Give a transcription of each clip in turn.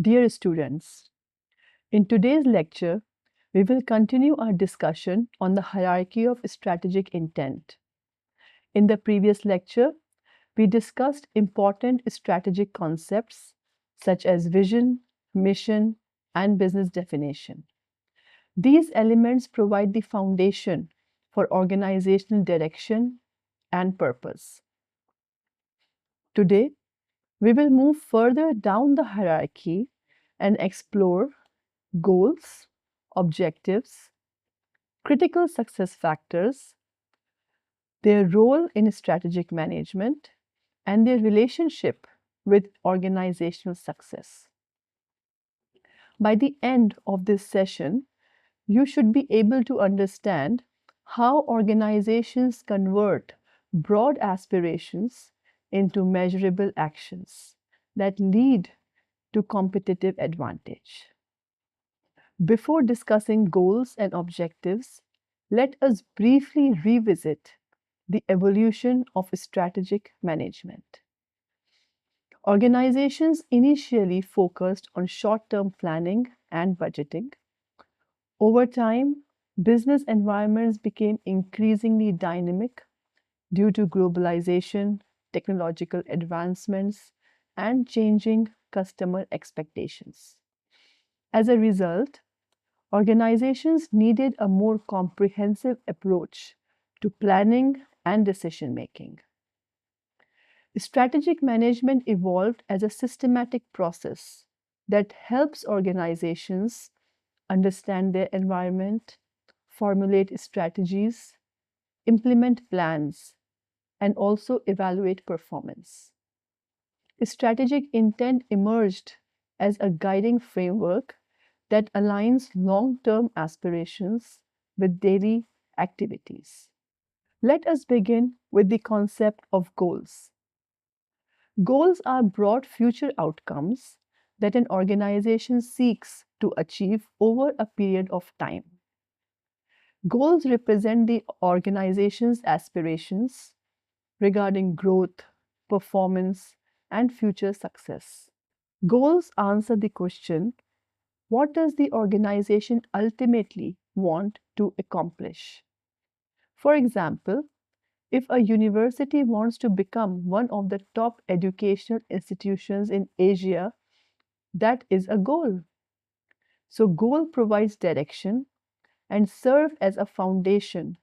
Dear students, in today's lecture, we will continue our discussion on the hierarchy of strategic intent. In the previous lecture, we discussed important strategic concepts such as vision, mission, and business definition. These elements provide the foundation for organizational direction and purpose. Today, we will move further down the hierarchy and explore goals, objectives, critical success factors, their role in strategic management, and their relationship with organizational success. By the end of this session, you should be able to understand how organizations convert broad aspirations into measurable actions that lead to competitive advantage. Before discussing goals and objectives, let us briefly revisit the evolution of strategic management. Organizations initially focused on short-term planning and budgeting. Over time, business environments became increasingly dynamic due to globalization, technological advancements, and changing customer expectations. As a result, organizations needed a more comprehensive approach to planning and decision making. Strategic management evolved as a systematic process that helps organizations understand their environment, formulate strategies, implement plans, and also evaluate performance. Strategic intent emerged as a guiding framework that aligns long-term aspirations with daily activities. Let us begin with the concept of goals. Goals are broad future outcomes that an organization seeks to achieve over a period of time. Goals represent the organization's aspirations regarding growth, performance, and future success. Goals answer the question, what does the organization ultimately want to accomplish? For example, if a university wants to become one of the top educational institutions in Asia, that is a goal. So, goal provides direction and serve as a foundation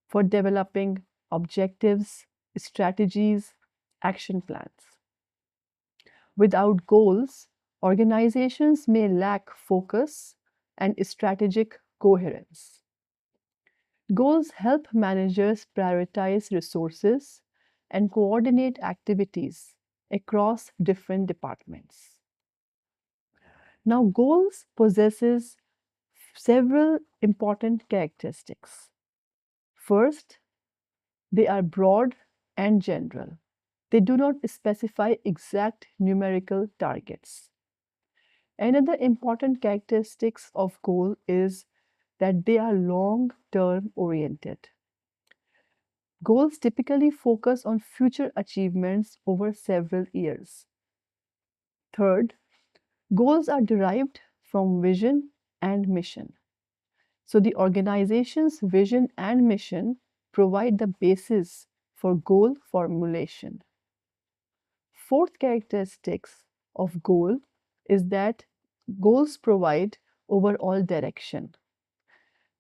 for developing objectives, strategies, action plans. Without goals, organizations may lack focus and strategic coherence. Goals help managers prioritize resources and coordinate activities across different departments. Now, goals possesses several important characteristics. First, they are broad and general. They do not specify exact numerical targets. Another important characteristics of goal is that they are long-term oriented. Goals typically focus on future achievements over several years. Third, goals are derived from vision and mission. So the organization's vision and mission provide the basis for goal formulation. Fourth characteristics of goal is that goals provide overall direction.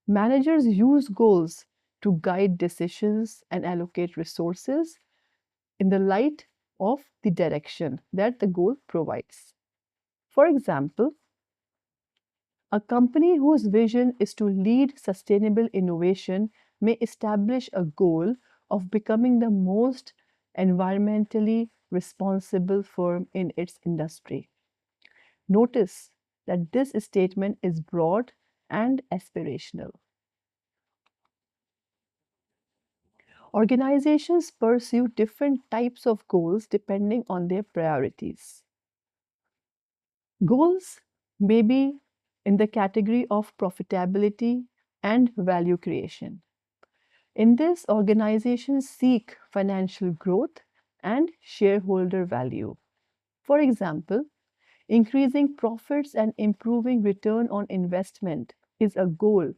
Managers use goals to guide decisions and allocate resources in the light of the direction that the goal provides. For example, a company whose vision is to lead sustainable innovation may establish a goal of becoming the most environmentally responsible firm in its industry. Notice that this statement is broad and aspirational. Organizations pursue different types of goals depending on their priorities. Goals may be in the category of profitability and value creation. In this, organizations seek financial growth and shareholder value. For example, Increasing profits and improving return on investment is a goal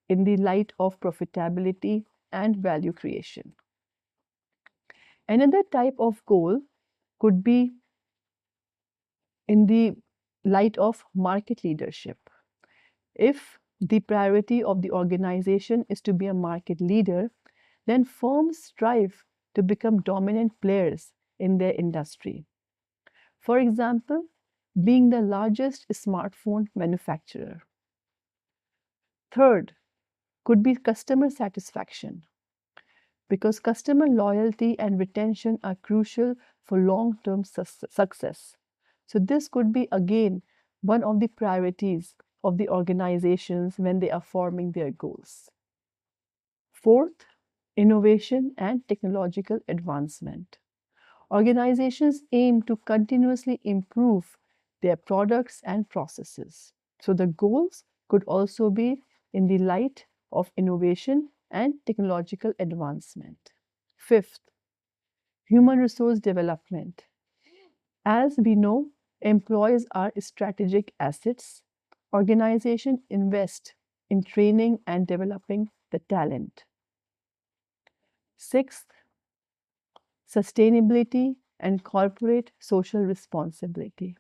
in the light of profitability and value creation. Another type of goal could be in the light of market leadership. If the priority of the organization is to be a market leader, then firms strive to become dominant players in their industry. For example, being the largest smartphone manufacturer. Third, could be customer satisfaction, because customer loyalty and retention are crucial for long term success. So, this could be again one of the priorities of the organizations when they are forming their goals. Fourth, innovation and technological advancement. Organizations aim to continuously improve their products and processes. So, the goals could also be in the light of innovation and technological advancement. Fifth, human resource development. As we know, employees are strategic assets. Organizations invest in training and developing the talent. Sixth, sustainability and corporate social responsibility.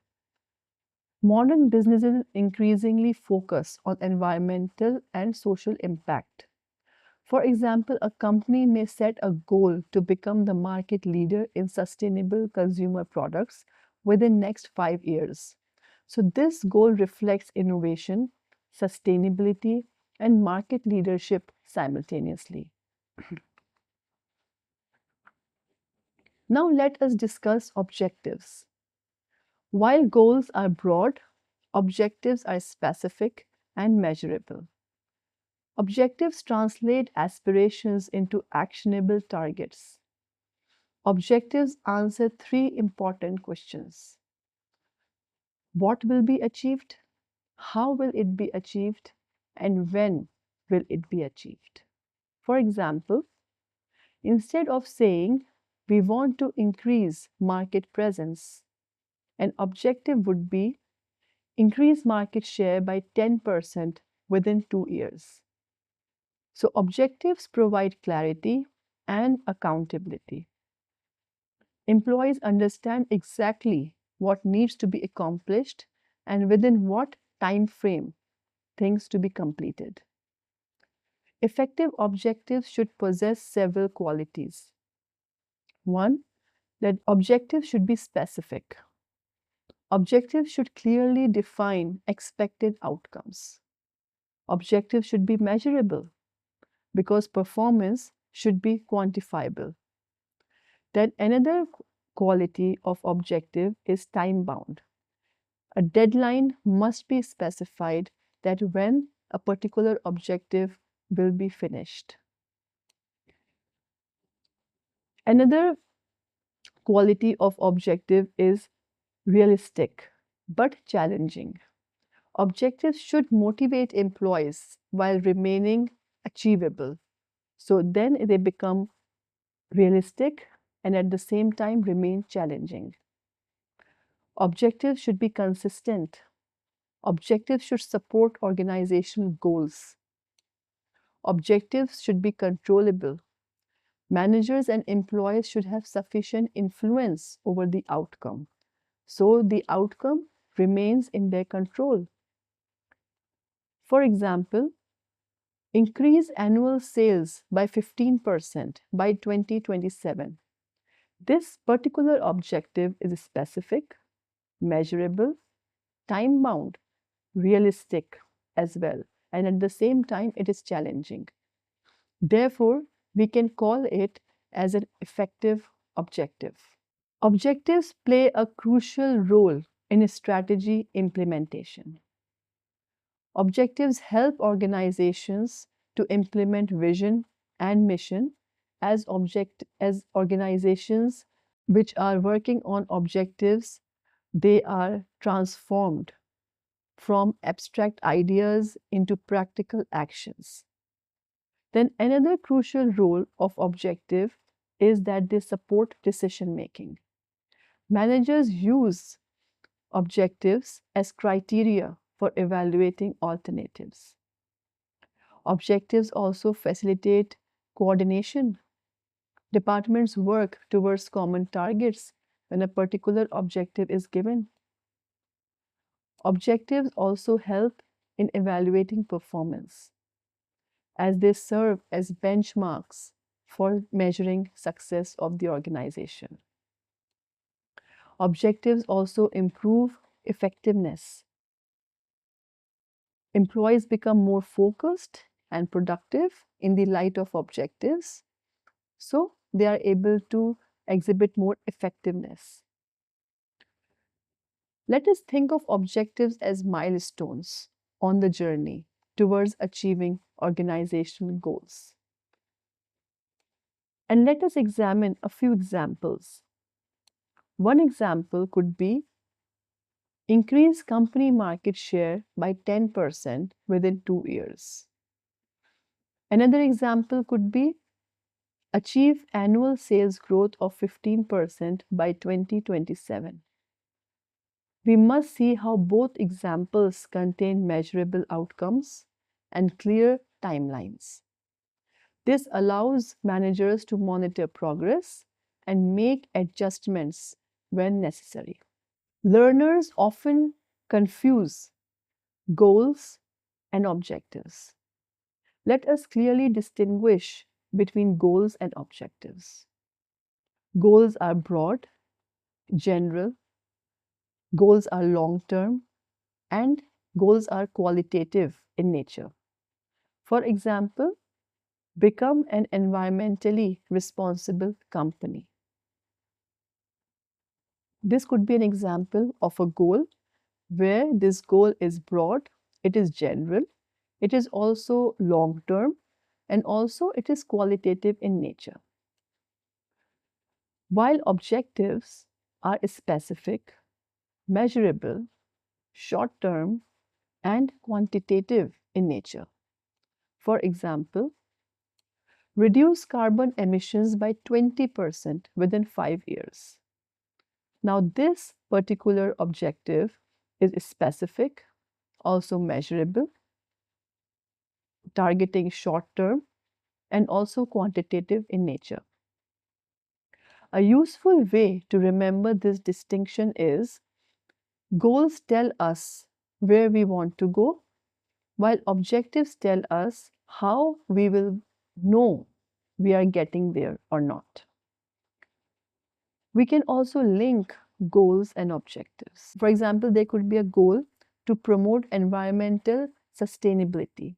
Modern businesses increasingly focus on environmental and social impact. For example, a company may set a goal to become the market leader in sustainable consumer products within next 5 years. So this goal reflects innovation, sustainability, and market leadership simultaneously. Now let us discuss objectives. While goals are broad, objectives are specific and measurable. Objectives translate aspirations into actionable targets. Objectives answer three important questions. What will be achieved? How will it be achieved? And when will it be achieved? For example, instead of saying we want to increase market presence, an objective would be increase market share by 10% within 2 years. So, objectives provide clarity and accountability. Employees understand exactly what needs to be accomplished and within what time frame things to be completed. Effective objectives should possess several qualities. One, that objectives should be specific. Objectives should clearly define expected outcomes. Objectives should be measurable because performance should be quantifiable. Then another quality of objective is time bound. A deadline must be specified that when a particular objective will be finished. Another quality of objective is realistic but challenging. Objectives should motivate employees while remaining achievable. So then they become realistic and at the same time remain challenging. Objectives should be consistent. Objectives should support organizational goals. Objectives should be controllable. Managers and employees should have sufficient influence over the outcome. So the outcome remains in their control. For example, increase annual sales by 15% by 2027. This particular objective is specific, measurable, time bound, realistic as well, and at the same time, it is challenging. Therefore, we can call it as an effective objective. Objectives play a crucial role in strategy implementation. Objectives help organizations to implement vision and mission as organizations which are working on objectives, they are transformed from abstract ideas into practical actions. Then another crucial role of objective is that they support decision making. Managers use Objectives as criteria for evaluating alternatives. Objectives also facilitate coordination. Departments work towards common targets when a particular objective is given. Objectives also help in evaluating performance, as they serve as benchmarks for measuring success of the organization. Objectives also improve effectiveness. Employees become more focused and productive in the light of objectives, so they are able to exhibit more effectiveness. Let us think of objectives as milestones on the journey towards achieving organizational goals. And let us examine a few examples. One example could be increase company market share by 10% within 2 years. Another example could be achieve annual sales growth of 15% by 2027. We must see how both examples contain measurable outcomes and clear timelines. This allows managers to monitor progress and make adjustments when necessary. Learners often confuse goals and objectives. Let us clearly distinguish between goals and objectives. Goals are broad, general, goals are long-term, and goals are qualitative in nature. For example, become an environmentally responsible company. This could be an example of a goal where this goal is broad, it is general, it is also long-term, and also it is qualitative in nature. While objectives are specific, measurable, short-term, and quantitative in nature. For example, reduce carbon emissions by 20% within 5 years. Now, this particular objective is specific, also measurable, targeting short-term, and also quantitative in nature. A useful way to remember this distinction is goals tell us where we want to go, while objectives tell us how we will know we are getting there or not. We can also link goals and objectives. For example, there could be a goal to promote environmental sustainability.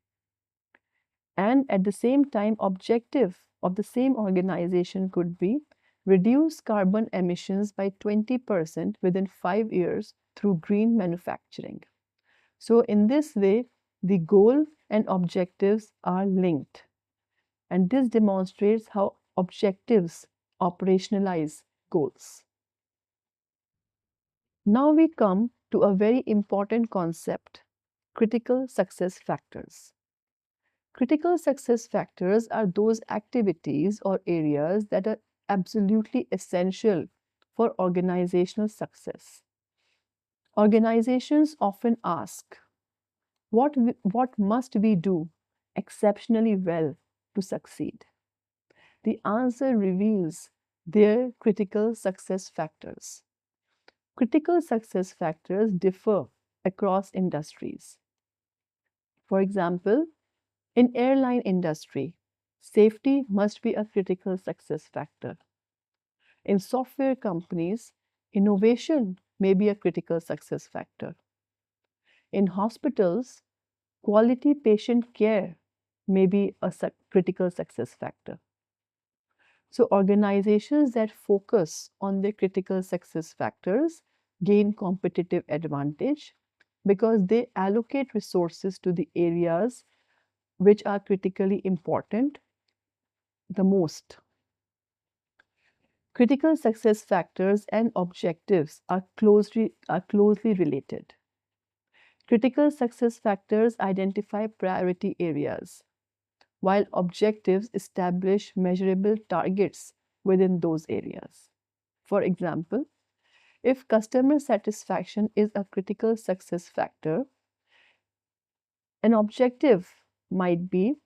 And at the same time, objective of the same organization could be reduce carbon emissions by 20% within 5 years through green manufacturing. So in this way, the goal and objectives are linked. And this demonstrates how objectives operationalize goals. Now we come to a very important concept, critical success factors. Critical success factors are those activities or areas that are absolutely essential for organizational success. Organizations often ask, what must we do exceptionally well to succeed? The answer reveals their critical success factors. Critical success factors differ across industries. For example, in airline industry, safety must be a critical success factor. In software companies, innovation may be a critical success factor. In hospitals, quality patient care may be a critical success factor. So organizations that focus on their critical success factors gain competitive advantage because they allocate resources to the areas which are critically important the most. Critical success factors and objectives are closely related. Critical success factors identify priority areas, while objectives establish measurable targets within those areas. For example, If customer satisfaction is a critical success factor, an objective might be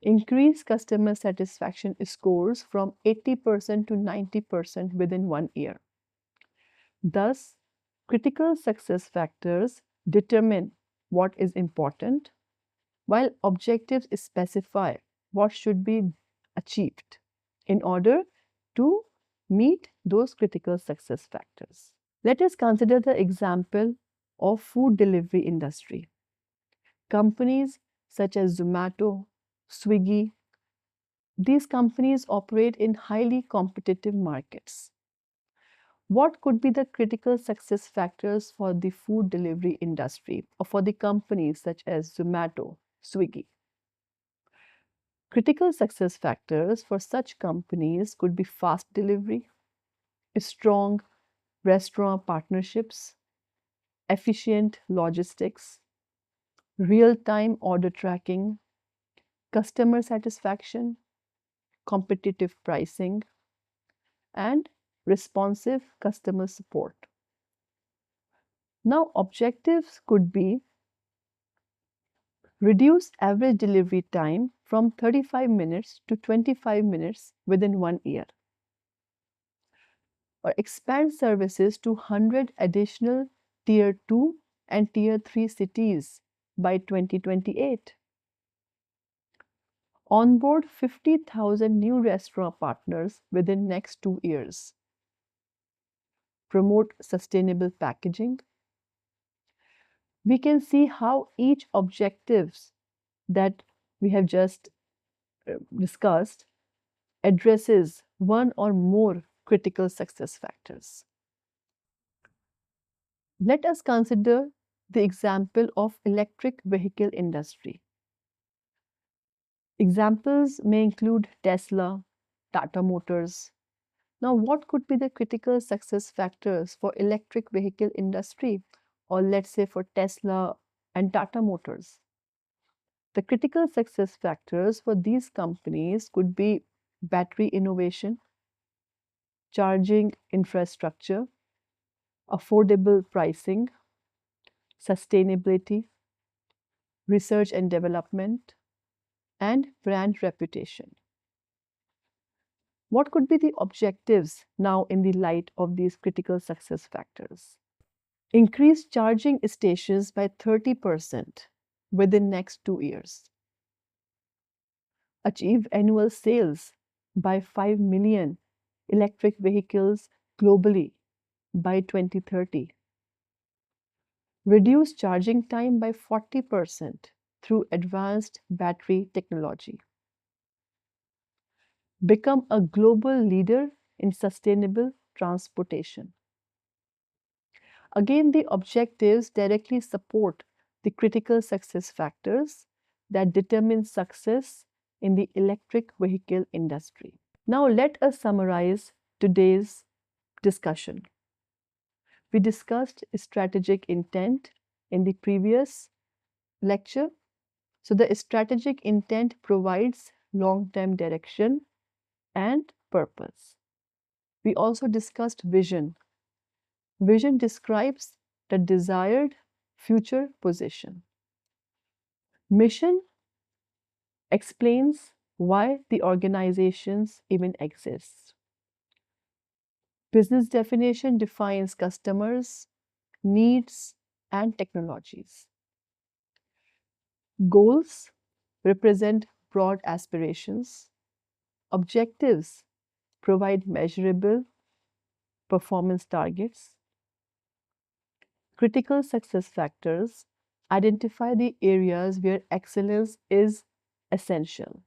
increase customer satisfaction scores from 80% to 90% within 1 year. Thus, critical success factors determine what is important, while objectives specify what should be achieved in order to meet those critical success factors. Let us consider the example of food delivery industry. Companies such as Zomato, Swiggy, these companies operate in highly competitive markets. What could be the critical success factors for the food delivery industry or for the companies such as Zomato, Swiggy? Critical success factors for such companies could be fast delivery, strong restaurant partnerships, efficient logistics, real-time order tracking, customer satisfaction, competitive pricing, and responsive customer support. Now, objectives could be reduce average delivery time from 35 minutes to 25 minutes within 1 year, or expand services to 100 additional Tier 2 and Tier 3 cities by 2028. Onboard 50,000 new restaurant partners within next 2 years. Promote sustainable packaging. We can see how each objectives that we have just discussed addresses one or more critical success factors. Let us consider the example of electric vehicle industry. Examples may include Tesla, Tata Motors. Now, what could be the critical success factors for electric vehicle industry, or let's say for Tesla and Tata Motors? The critical success factors for these companies could be battery innovation, charging infrastructure, affordable pricing, sustainability, research and development, and brand reputation. What could be the objectives now in the light of these critical success factors? Increase charging stations by 30% within next 2 years. Achieve annual sales by 5 million electric vehicles globally by 2030. Reduce charging time by 40% through advanced battery technology. Become a global leader in sustainable transportation. Again, the objectives directly support the critical success factors that determine success in the electric vehicle industry. Now, let us summarize today's discussion. We discussed strategic intent in the previous lecture. So, the strategic intent provides long-term direction and purpose. We also discussed vision. Vision describes the desired future position. Mission explains why the organizations even exist. Business definition defines customers, needs, and technologies. Goals represent broad aspirations. Objectives provide measurable performance targets. Critical success factors identify the areas where excellence is essential.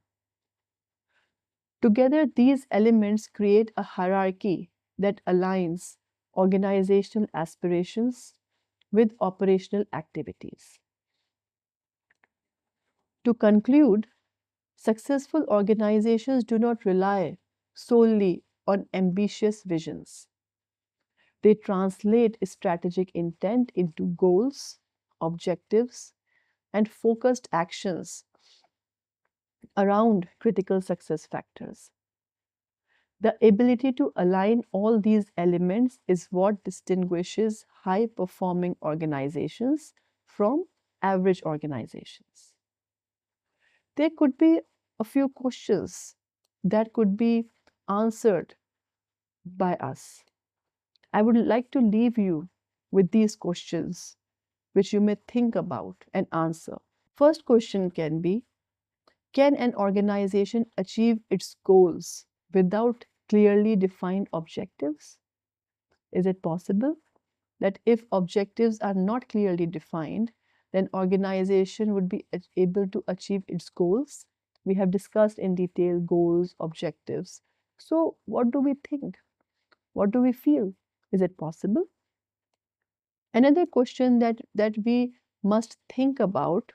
Together, these elements create a hierarchy that aligns organizational aspirations with operational activities. To conclude, successful organizations do not rely solely on ambitious visions. They translate strategic intent into goals, objectives, and focused actions around critical success factors. The ability to align all these elements is what distinguishes high performing organizations from average organizations. There could be a few questions that could be answered by us. I would like to leave you with these questions, which you may think about and answer. First question can be, can an organization achieve its goals without clearly defined objectives? Is it possible that if objectives are not clearly defined, then organization would be able to achieve its goals? We have discussed in detail goals, objectives. So what do we think? What do we feel? Is it possible? Another question that we must think about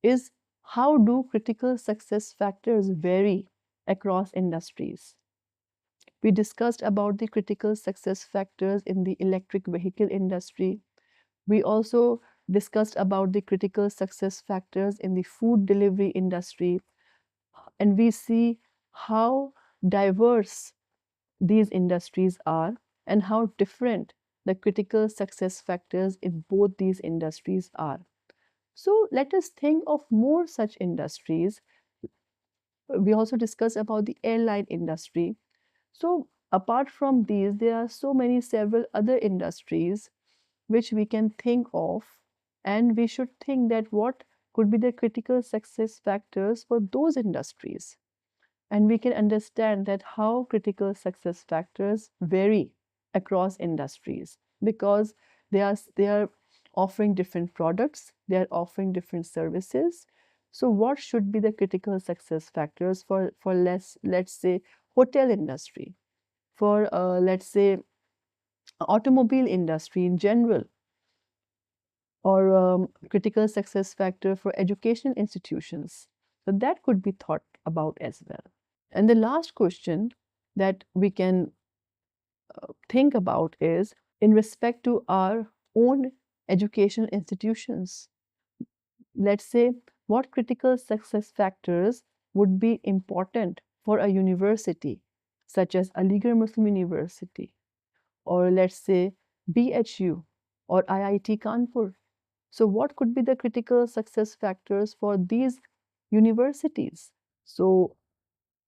is, how do critical success factors vary across industries? We discussed about the critical success factors in the electric vehicle industry. We also discussed about the critical success factors in the food delivery industry, and we see how diverse these industries are and how different the critical success factors in both these industries are. So let us think of more such industries. We also discussed about the airline industry. So apart from these, there are so many several other industries which we can think of, and we should think that what could be the critical success factors for those industries. And we can understand that how critical success factors vary across industries, because they are offering different products, they are offering different services. So what should be the critical success factors for let's say hotel industry, for let's say automobile industry in general, or critical success factor for education institutions? So that could be thought about as well. And the last question that we can think about is, in respect to our own education institutions. Let's say, what critical success factors would be important for a university, such as Aligarh Muslim University, or let's say BHU or IIT Kanpur. So, what could be the critical success factors for these universities? So,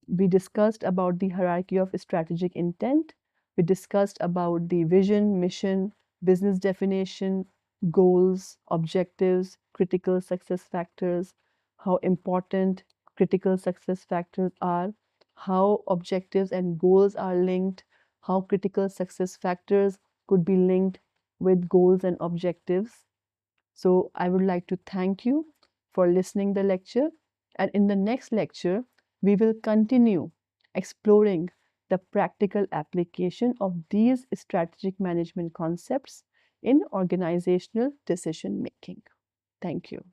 we discussed about the hierarchy of strategic intent. We discussed about the vision, mission, business definition, goals, objectives, critical success factors, how important critical success factors are, how objectives and goals are linked, how critical success factors could be linked with goals and objectives. So I would like to thank you for listening the lecture, and in the next lecture we will continue exploring the practical application of these strategic management concepts in organizational decision making. Thank you.